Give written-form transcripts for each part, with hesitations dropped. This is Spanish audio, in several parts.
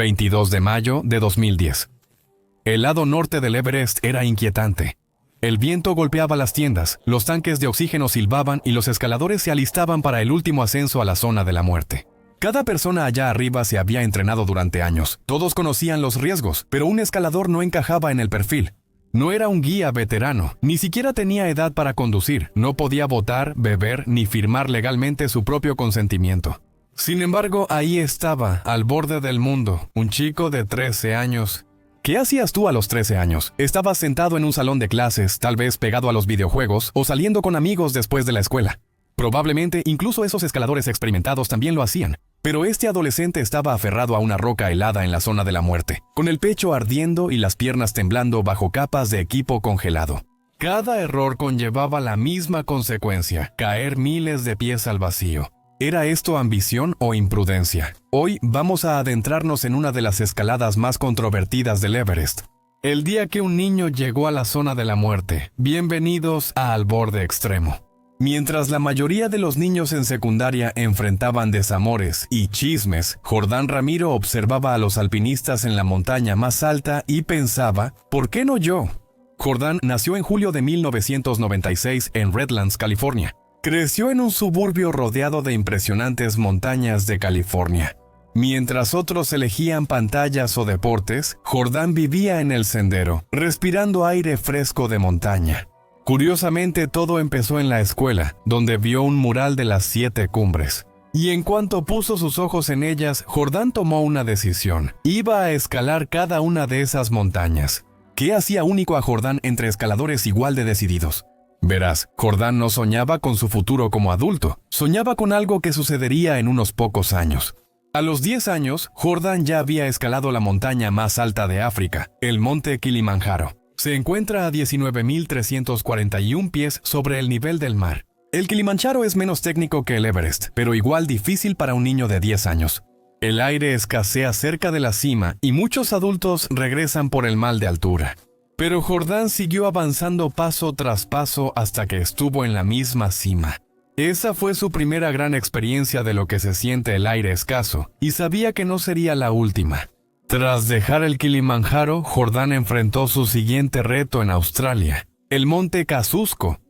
22 de mayo de 2010. El lado norte del Everest era inquietante. El viento golpeaba las tiendas, los tanques de oxígeno silbaban y los escaladores se alistaban para el último ascenso a la zona de la muerte. Cada persona allá arriba se había entrenado durante años. Todos conocían los riesgos, pero un escalador no encajaba en el perfil. No era un guía veterano, ni siquiera tenía edad para conducir, no podía votar, beber ni firmar legalmente su propio consentimiento. Sin embargo, ahí estaba, al borde del mundo, un chico de 13 años. ¿Qué hacías tú a los 13 años? Estabas sentado en un salón de clases, tal vez pegado a los videojuegos, o saliendo con amigos después de la escuela. Probablemente incluso esos escaladores experimentados también lo hacían. Pero este adolescente estaba aferrado a una roca helada en la zona de la muerte, con el pecho ardiendo y las piernas temblando bajo capas de equipo congelado. Cada error conllevaba la misma consecuencia, caer miles de pies al vacío. ¿Era esto ambición o imprudencia? Hoy vamos a adentrarnos en una de las escaladas más controvertidas del Everest. El día que un niño llegó a la zona de la muerte. Bienvenidos a Al Borde Extremo. Mientras la mayoría de los niños en secundaria enfrentaban desamores y chismes, Jordán Ramiro observaba a los alpinistas en la montaña más alta y pensaba, ¿por qué no yo? Jordán nació en julio de 1996 en Redlands, California. Creció en un suburbio rodeado de impresionantes montañas de California. Mientras otros elegían pantallas o deportes, Jordán vivía en el sendero, respirando aire fresco de montaña. Curiosamente, todo empezó en la escuela, donde vio un mural de las 7 cumbres. Y en cuanto puso sus ojos en ellas, Jordán tomó una decisión. Iba a escalar cada una de esas montañas. ¿Qué hacía único a Jordán entre escaladores igual de decididos? Verás, Jordán no soñaba con su futuro como adulto, soñaba con algo que sucedería en unos pocos años. A los 10 años, Jordán ya había escalado la montaña más alta de África, el monte Kilimanjaro. Se encuentra a 19.341 pies sobre el nivel del mar. El Kilimanjaro es menos técnico que el Everest, pero igual difícil para un niño de 10 años. El aire escasea cerca de la cima y muchos adultos regresan por el mal de altura. Pero Jordán siguió avanzando paso tras paso hasta que estuvo en la misma cima. Esa fue su primera gran experiencia de lo que se siente el aire escaso, y sabía que no sería la última. Tras dejar el Kilimanjaro, Jordán enfrentó su siguiente reto en Australia, el monte Kosciuszko.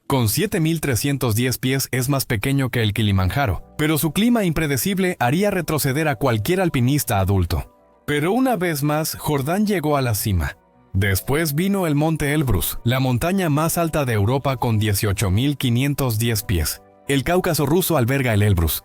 Con 7.310 pies es más pequeño que el Kilimanjaro, pero su clima impredecible haría retroceder a cualquier alpinista adulto. Pero una vez más, Jordán llegó a la cima. Después vino el monte Elbrus, la montaña más alta de Europa con 18.510 pies. El Cáucaso ruso alberga el Elbrus.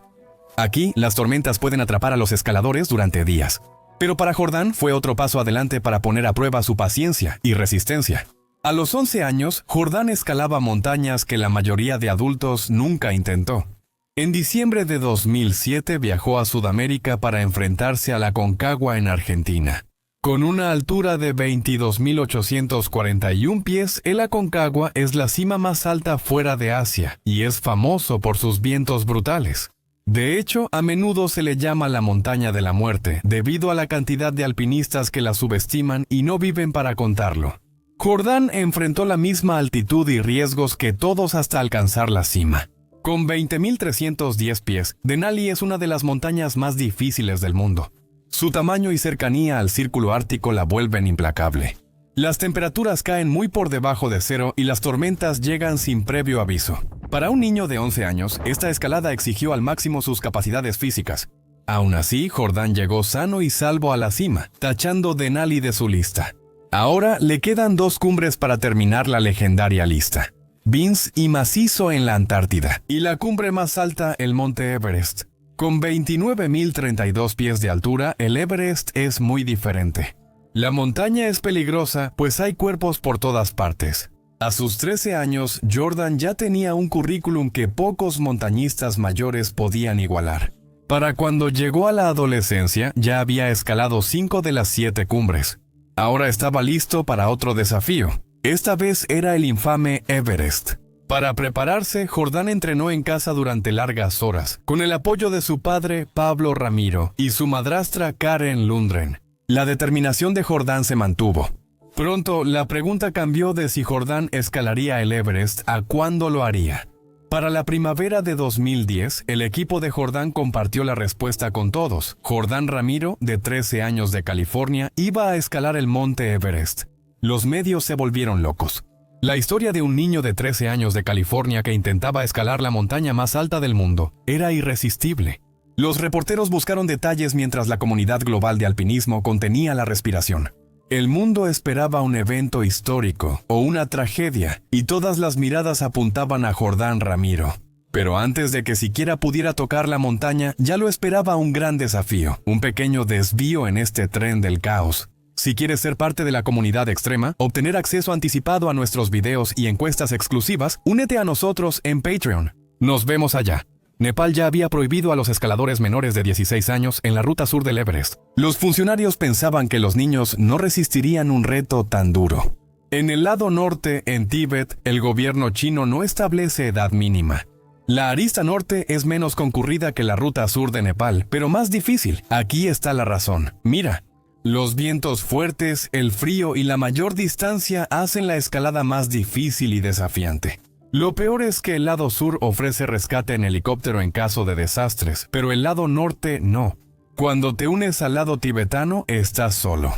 Aquí, las tormentas pueden atrapar a los escaladores durante días. Pero para Jordán fue otro paso adelante para poner a prueba su paciencia y resistencia. A los 11 años, Jordán escalaba montañas que la mayoría de adultos nunca intentó. En diciembre de 2007 viajó a Sudamérica para enfrentarse a la Aconcagua en Argentina. Con una altura de 22.841 pies, el Aconcagua es la cima más alta fuera de Asia y es famoso por sus vientos brutales. De hecho, a menudo se le llama la montaña de la muerte, debido a la cantidad de alpinistas que la subestiman y no viven para contarlo. Jordán enfrentó la misma altitud y riesgos que todos hasta alcanzar la cima. Con 20.310 pies, Denali es una de las montañas más difíciles del mundo. Su tamaño y cercanía al círculo ártico la vuelven implacable. Las temperaturas caen muy por debajo de cero y las tormentas llegan sin previo aviso. Para un niño de 11 años, esta escalada exigió al máximo sus capacidades físicas. Aún así, Jordán llegó sano y salvo a la cima, tachando Denali de su lista. Ahora le quedan 2 cumbres para terminar la legendaria lista: Vince y Macizo en la Antártida, y la cumbre más alta, el monte Everest. Con 29.032 pies de altura, el Everest es muy diferente. La montaña es peligrosa, pues hay cuerpos por todas partes. A sus 13 años, Jordán ya tenía un currículum que pocos montañistas mayores podían igualar. Para cuando llegó a la adolescencia, ya había escalado 5 de las 7 cumbres. Ahora estaba listo para otro desafío. Esta vez era el infame Everest. Para prepararse, Jordán entrenó en casa durante largas horas, con el apoyo de su padre, Pablo Ramiro, y su madrastra, Karen Lundgren. La determinación de Jordán se mantuvo. Pronto, la pregunta cambió de si Jordán escalaría el Everest a cuándo lo haría. Para la primavera de 2010, el equipo de Jordán compartió la respuesta con todos. Jordán Ramiro, de 13 años de California, iba a escalar el monte Everest. Los medios se volvieron locos. La historia de un niño de 13 años de California que intentaba escalar la montaña más alta del mundo era irresistible. Los reporteros buscaron detalles mientras la comunidad global de alpinismo contenía la respiración. El mundo esperaba un evento histórico o una tragedia, y todas las miradas apuntaban a Jordán Ramiro. Pero antes de que siquiera pudiera tocar la montaña, ya lo esperaba un gran desafío, un pequeño desvío en este tren del caos. Si quieres ser parte de la comunidad extrema, obtener acceso anticipado a nuestros videos y encuestas exclusivas, únete a nosotros en Patreon. Nos vemos allá. Nepal ya había prohibido a los escaladores menores de 16 años en la ruta sur del Everest. Los funcionarios pensaban que los niños no resistirían un reto tan duro. En el lado norte, en Tíbet, el gobierno chino no establece edad mínima. La arista norte es menos concurrida que la ruta sur de Nepal, pero más difícil. Aquí está la razón. Mira, los vientos fuertes, el frío y la mayor distancia hacen la escalada más difícil y desafiante. Lo peor es que el lado sur ofrece rescate en helicóptero en caso de desastres, pero el lado norte no. Cuando te unes al lado tibetano, estás solo.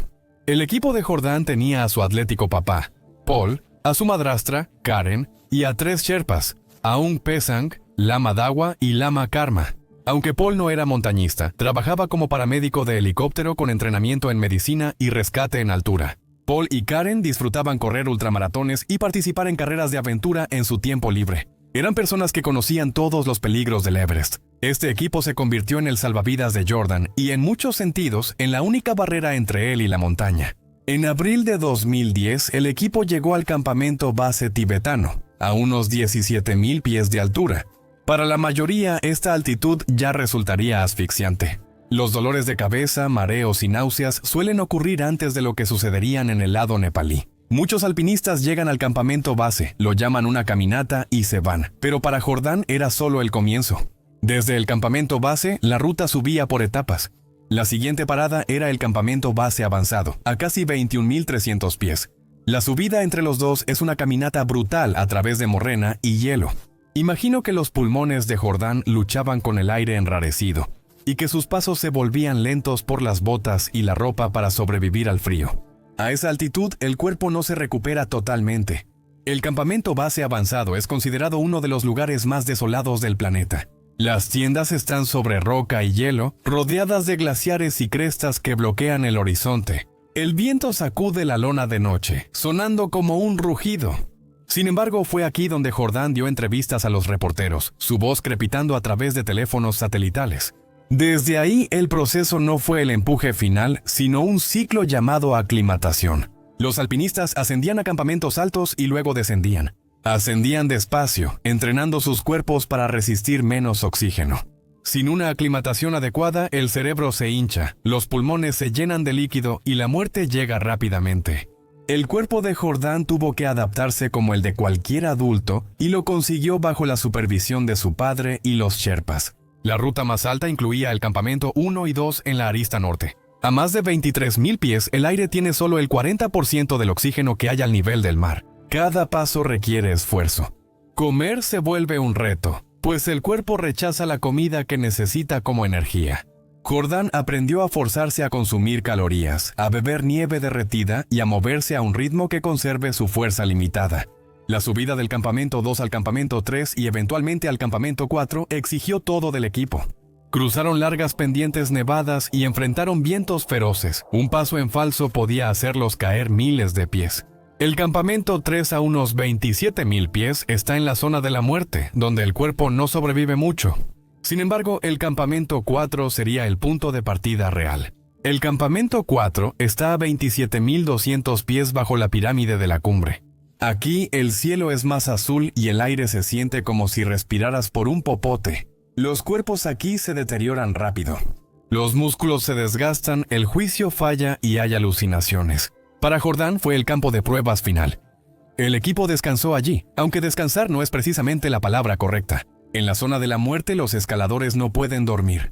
El equipo de Jordán tenía a su atlético papá, Paul, a su madrastra, Karen, y a 3 sherpas, Aung Pesang, Lama Dawa y Lama Karma. Aunque Paul no era montañista, trabajaba como paramédico de helicóptero con entrenamiento en medicina y rescate en altura. Paul y Karen disfrutaban correr ultramaratones y participar en carreras de aventura en su tiempo libre. Eran personas que conocían todos los peligros del Everest. Este equipo se convirtió en el salvavidas de Jordan y, en muchos sentidos, en la única barrera entre él y la montaña. En abril de 2010, el equipo llegó al campamento base tibetano, a unos 17,000 pies de altura. Para la mayoría, esta altitud ya resultaría asfixiante. Los dolores de cabeza, mareos y náuseas suelen ocurrir antes de lo que sucederían en el lado nepalí. Muchos alpinistas llegan al campamento base, lo llaman una caminata y se van, pero para Jordán era solo el comienzo. Desde el campamento base, la ruta subía por etapas. La siguiente parada era el campamento base avanzado, a casi 21,300 pies. La subida entre los dos es una caminata brutal a través de morrena y hielo. Imagino que los pulmones de Jordán luchaban con el aire enrarecido, y que sus pasos se volvían lentos por las botas y la ropa para sobrevivir al frío. A esa altitud, el cuerpo no se recupera totalmente. El campamento base avanzado es considerado uno de los lugares más desolados del planeta. Las tiendas están sobre roca y hielo, rodeadas de glaciares y crestas que bloquean el horizonte. El viento sacude la lona de noche, sonando como un rugido. Sin embargo, fue aquí donde Jordán dio entrevistas a los reporteros, su voz crepitando a través de teléfonos satelitales. Desde ahí, el proceso no fue el empuje final, sino un ciclo llamado aclimatación. Los alpinistas ascendían a campamentos altos y luego descendían. Ascendían despacio, entrenando sus cuerpos para resistir menos oxígeno. Sin una aclimatación adecuada, el cerebro se hincha, los pulmones se llenan de líquido y la muerte llega rápidamente. El cuerpo de Jordán tuvo que adaptarse como el de cualquier adulto y lo consiguió bajo la supervisión de su padre y los sherpas. La ruta más alta incluía el campamento 1 y 2 en la arista norte. A más de 23,000 pies, el aire tiene solo el 40% del oxígeno que hay al nivel del mar. Cada paso requiere esfuerzo. Comer se vuelve un reto, pues el cuerpo rechaza la comida que necesita como energía. Jordán aprendió a forzarse a consumir calorías, a beber nieve derretida y a moverse a un ritmo que conserve su fuerza limitada. La subida del campamento 2 al campamento 3 y eventualmente al campamento 4 exigió todo del equipo. Cruzaron largas pendientes nevadas y enfrentaron vientos feroces. Un paso en falso podía hacerlos caer miles de pies. El campamento 3 a unos 27,000 pies está en la zona de la muerte, donde el cuerpo no sobrevive mucho. Sin embargo, el campamento 4 sería el punto de partida real. El campamento 4 está a 27,200 pies bajo la pirámide de la cumbre. Aquí el cielo es más azul y el aire se siente como si respiraras por un popote. Los cuerpos aquí se deterioran rápido. Los músculos se desgastan, el juicio falla y hay alucinaciones. Para Jordán fue el campo de pruebas final. El equipo descansó allí, aunque descansar no es precisamente la palabra correcta. En la zona de la muerte los escaladores no pueden dormir.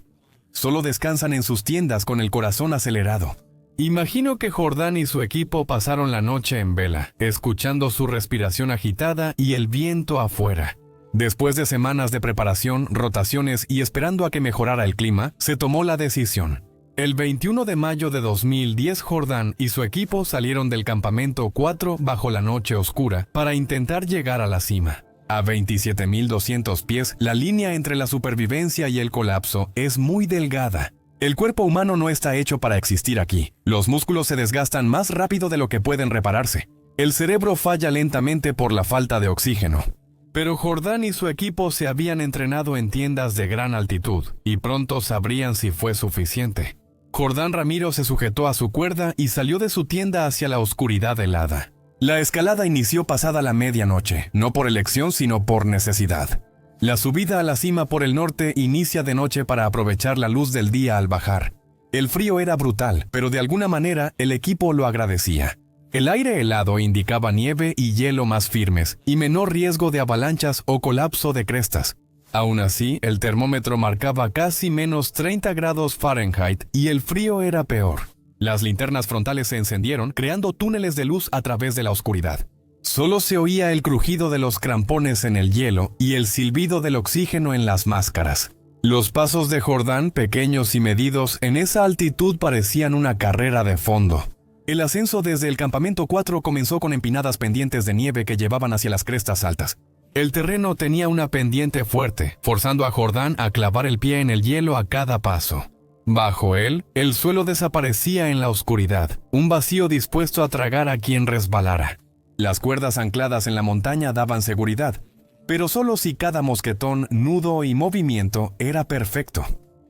Solo descansan en sus tiendas con el corazón acelerado. Imagino que Jordán y su equipo pasaron la noche en vela, escuchando su respiración agitada y el viento afuera. Después de semanas de preparación, rotaciones y esperando a que mejorara el clima, se tomó la decisión. El 21 de mayo de 2010, Jordan y su equipo salieron del campamento 4 bajo la noche oscura para intentar llegar a la cima. A 27.200 pies, la línea entre la supervivencia y el colapso es muy delgada. El cuerpo humano no está hecho para existir aquí. Los músculos se desgastan más rápido de lo que pueden repararse. El cerebro falla lentamente por la falta de oxígeno. Pero Jordan y su equipo se habían entrenado en tiendas de gran altitud y pronto sabrían si fue suficiente. Jordan Ramiro se sujetó a su cuerda y salió de su tienda hacia la oscuridad helada. La escalada inició pasada la medianoche, no por elección sino por necesidad. La subida a la cima por el norte inicia de noche para aprovechar la luz del día al bajar. El frío era brutal, pero de alguna manera el equipo lo agradecía. El aire helado indicaba nieve y hielo más firmes y menor riesgo de avalanchas o colapso de crestas. Aún así, el termómetro marcaba casi menos 30 grados Fahrenheit y el frío era peor. Las linternas frontales se encendieron, creando túneles de luz a través de la oscuridad. Solo se oía el crujido de los crampones en el hielo y el silbido del oxígeno en las máscaras. Los pasos de Jordan, pequeños y medidos, en esa altitud parecían una carrera de fondo. El ascenso desde el campamento 4 comenzó con empinadas pendientes de nieve que llevaban hacia las crestas altas. El terreno tenía una pendiente fuerte, forzando a Jordan a clavar el pie en el hielo a cada paso. Bajo él, el suelo desaparecía en la oscuridad, un vacío dispuesto a tragar a quien resbalara. Las cuerdas ancladas en la montaña daban seguridad, pero solo si cada mosquetón, nudo y movimiento era perfecto.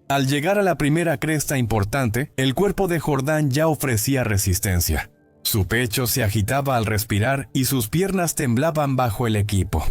Al llegar a la primera cresta importante, el cuerpo de Jordan ya ofrecía resistencia. Su pecho se agitaba al respirar y sus piernas temblaban bajo el equipo.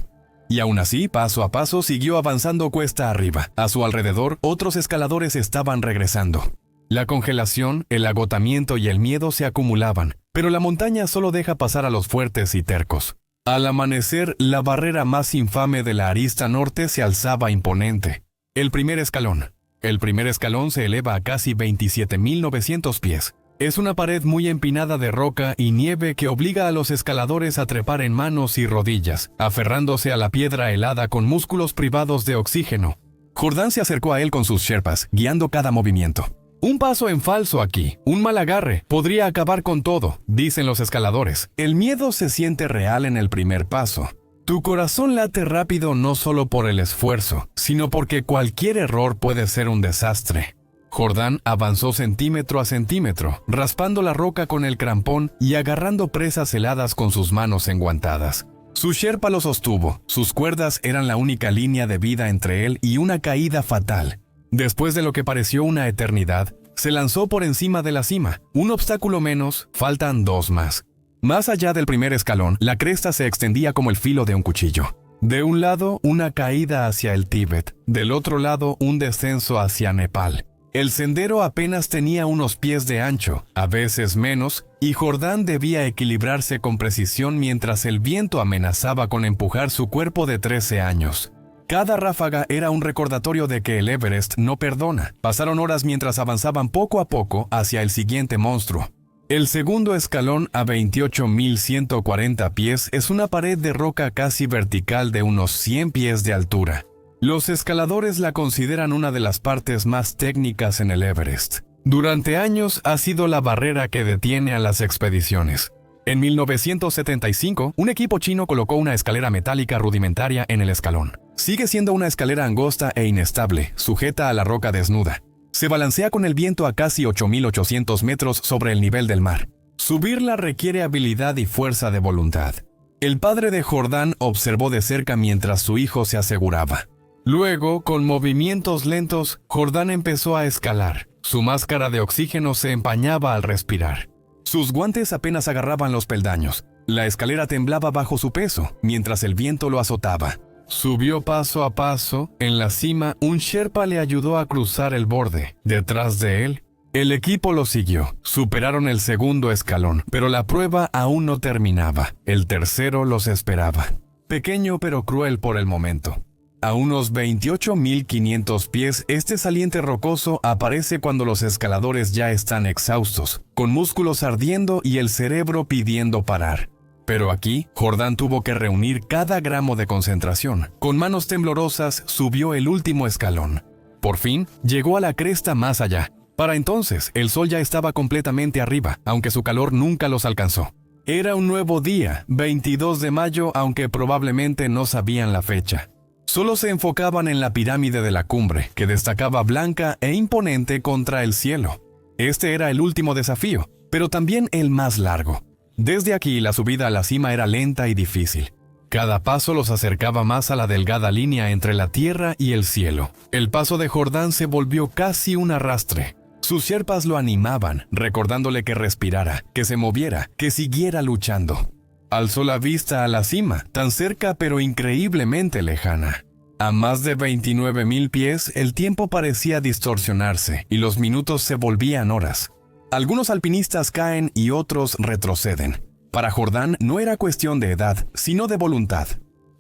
Y aún así, paso a paso, siguió avanzando cuesta arriba. A su alrededor, otros escaladores estaban regresando. La congelación, el agotamiento y el miedo se acumulaban, pero la montaña solo deja pasar a los fuertes y tercos. Al amanecer, la barrera más infame de la arista norte se alzaba imponente. El primer escalón. El primer escalón se eleva a casi 27.900 pies. Es una pared muy empinada de roca y nieve que obliga a los escaladores a trepar en manos y rodillas, aferrándose a la piedra helada con músculos privados de oxígeno. Jordan se acercó a él con sus sherpas, guiando cada movimiento. Un paso en falso aquí, un mal agarre, podría acabar con todo, dicen los escaladores. El miedo se siente real en el primer paso. Tu corazón late rápido no solo por el esfuerzo, sino porque cualquier error puede ser un desastre. Jordan avanzó centímetro a centímetro, raspando la roca con el crampón y agarrando presas heladas con sus manos enguantadas. Su sherpa lo sostuvo, sus cuerdas eran la única línea de vida entre él y una caída fatal. Después de lo que pareció una eternidad, se lanzó por encima de la cima. Un obstáculo menos, faltan dos más. Más allá del primer escalón, la cresta se extendía como el filo de un cuchillo. De un lado, una caída hacia el Tíbet, del otro lado, un descenso hacia Nepal. El sendero apenas tenía unos pies de ancho, a veces menos, y Jordan debía equilibrarse con precisión mientras el viento amenazaba con empujar su cuerpo de 13 años. Cada ráfaga era un recordatorio de que el Everest no perdona. Pasaron horas mientras avanzaban poco a poco hacia el siguiente monstruo. El segundo escalón a 28.140 pies es una pared de roca casi vertical de unos 100 pies de altura. Los escaladores la consideran una de las partes más técnicas en el Everest. Durante años ha sido la barrera que detiene a las expediciones. En 1975, un equipo chino colocó una escalera metálica rudimentaria en el escalón. Sigue siendo una escalera angosta e inestable, sujeta a la roca desnuda. Se balancea con el viento a casi 8.800 metros sobre el nivel del mar. Subirla requiere habilidad y fuerza de voluntad. El padre de Jordan observó de cerca mientras su hijo se aseguraba. Luego, con movimientos lentos, Jordan empezó a escalar. Su máscara de oxígeno se empañaba al respirar. Sus guantes apenas agarraban los peldaños. La escalera temblaba bajo su peso, mientras el viento lo azotaba. Subió paso a paso. En la cima, un sherpa le ayudó a cruzar el borde. Detrás de él, el equipo lo siguió. Superaron el segundo escalón, pero la prueba aún no terminaba. El tercero los esperaba. Pequeño pero cruel por el momento. A unos 28.500 pies, este saliente rocoso aparece cuando los escaladores ya están exhaustos, con músculos ardiendo y el cerebro pidiendo parar. Pero aquí, Jordán tuvo que reunir cada gramo de concentración. Con manos temblorosas, subió el último escalón. Por fin, llegó a la cresta más allá. Para entonces, el sol ya estaba completamente arriba, aunque su calor nunca los alcanzó. Era un nuevo día, 22 de mayo, aunque probablemente no sabían la fecha. Solo se enfocaban en la pirámide de la cumbre, que destacaba blanca e imponente contra el cielo. Este era el último desafío, pero también el más largo. Desde aquí, la subida a la cima era lenta y difícil. Cada paso los acercaba más a la delgada línea entre la tierra y el cielo. El paso de Jordán se volvió casi un arrastre. Sus sherpas lo animaban, recordándole que respirara, que se moviera, que siguiera luchando. Alzó la vista a la cima, tan cerca pero increíblemente lejana. A más de 29,000 pies, el tiempo parecía distorsionarse y los minutos se volvían horas. Algunos alpinistas caen y otros retroceden. Para Jordán no era cuestión de edad, sino de voluntad.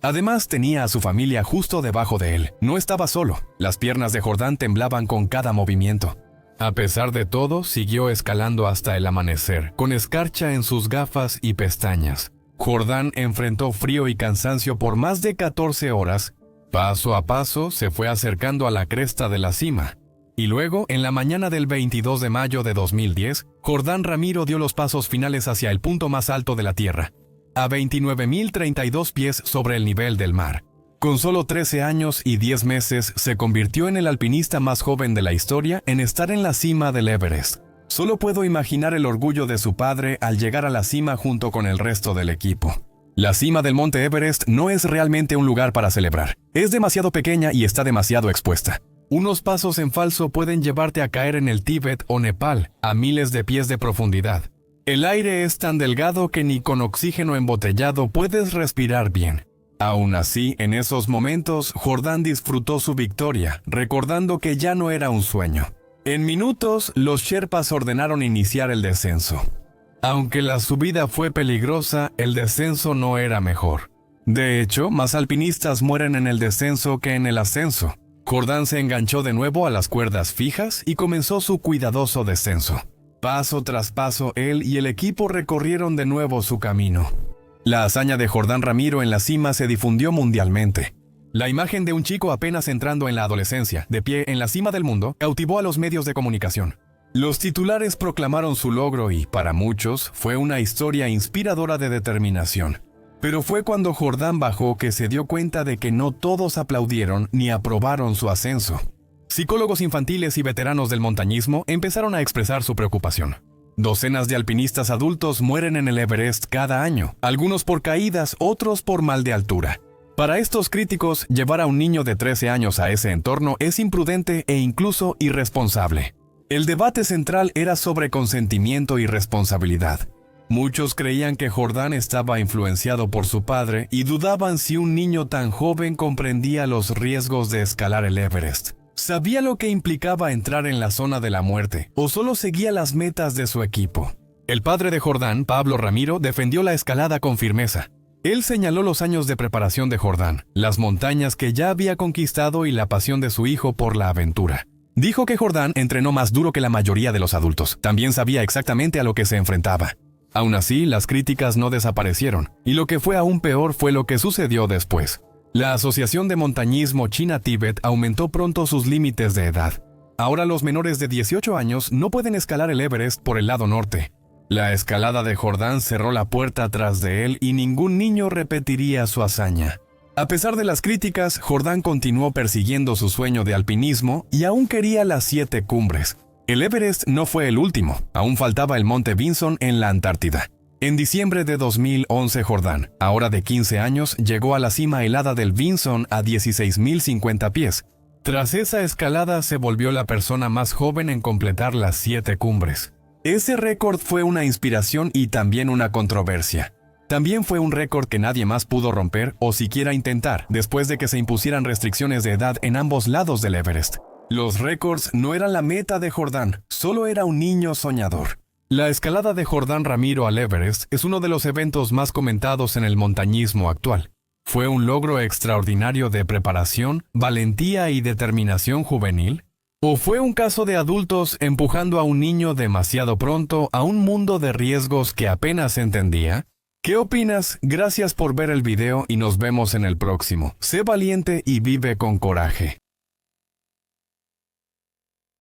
Además tenía a su familia justo debajo de él. No estaba solo. Las piernas de Jordán temblaban con cada movimiento. A pesar de todo, siguió escalando hasta el amanecer, con escarcha en sus gafas y pestañas. Jordán enfrentó frío y cansancio por más de 14 horas. Paso a paso, se fue acercando a la cresta de la cima. Y luego, en la mañana del 22 de mayo de 2010, Jordán Ramiro dio los pasos finales hacia el punto más alto de la Tierra, a 29,032 pies sobre el nivel del mar. Con solo 13 años y 10 meses, se convirtió en el alpinista más joven de la historia en estar en la cima del Everest. Solo puedo imaginar el orgullo de su padre al llegar a la cima junto con el resto del equipo. La cima del monte Everest no es realmente un lugar para celebrar. Es demasiado pequeña y está demasiado expuesta. Unos pasos en falso pueden llevarte a caer en el Tíbet o Nepal, a miles de pies de profundidad. El aire es tan delgado que ni con oxígeno embotellado puedes respirar bien. Aún así, en esos momentos, Jordán disfrutó su victoria, recordando que ya no era un sueño. En minutos, los sherpas ordenaron iniciar el descenso. Aunque la subida fue peligrosa, el descenso no era mejor. De hecho, más alpinistas mueren en el descenso que en el ascenso. Jordán se enganchó de nuevo a las cuerdas fijas y comenzó su cuidadoso descenso. Paso tras paso, él y el equipo recorrieron de nuevo su camino. La hazaña de Jordán Ramiro en la cima se difundió mundialmente. La imagen de un chico apenas entrando en la adolescencia, de pie en la cima del mundo, cautivó a los medios de comunicación. Los titulares proclamaron su logro y, para muchos, fue una historia inspiradora de determinación. Pero fue cuando Jordán bajó que se dio cuenta de que no todos aplaudieron ni aprobaron su ascenso. Psicólogos infantiles y veteranos del montañismo empezaron a expresar su preocupación. Docenas de alpinistas adultos mueren en el Everest cada año, algunos por caídas, otros por mal de altura. Para estos críticos, llevar a un niño de 13 años a ese entorno es imprudente e incluso irresponsable. El debate central era sobre consentimiento y responsabilidad. Muchos creían que Jordán estaba influenciado por su padre y dudaban si un niño tan joven comprendía los riesgos de escalar el Everest. ¿Sabía lo que implicaba entrar en la zona de la muerte o solo seguía las metas de su equipo? El padre de Jordán, Pablo Ramiro, defendió la escalada con firmeza. Él señaló los años de preparación de Jordán, las montañas que ya había conquistado y la pasión de su hijo por la aventura. Dijo que Jordán entrenó más duro que la mayoría de los adultos. También sabía exactamente a lo que se enfrentaba. Aún así, las críticas no desaparecieron, y lo que fue aún peor fue lo que sucedió después. La Asociación de Montañismo China-Tíbet aumentó pronto sus límites de edad. Ahora los menores de 18 años no pueden escalar el Everest por el lado norte. La escalada de Jordán cerró la puerta atrás de él y ningún niño repetiría su hazaña. A pesar de las críticas, Jordán continuó persiguiendo su sueño de alpinismo y aún quería las 7 cumbres. El Everest no fue el último, aún faltaba el monte Vinson en la Antártida. En diciembre de 2011, Jordán, ahora de 15 años, llegó a la cima helada del Vinson a 16,050 pies. Tras esa escalada se volvió la persona más joven en completar las 7 cumbres. Ese récord fue una inspiración y también una controversia. También fue un récord que nadie más pudo romper o siquiera intentar después de que se impusieran restricciones de edad en ambos lados del Everest. Los récords no eran la meta de Jordán, solo era un niño soñador. La escalada de Jordán Ramiro al Everest es uno de los eventos más comentados en el montañismo actual. ¿Fue un logro extraordinario de preparación, valentía y determinación juvenil? ¿O fue un caso de adultos empujando a un niño demasiado pronto a un mundo de riesgos que apenas entendía? ¿Qué opinas? Gracias por ver el video y nos vemos en el próximo. Sé valiente y vive con coraje.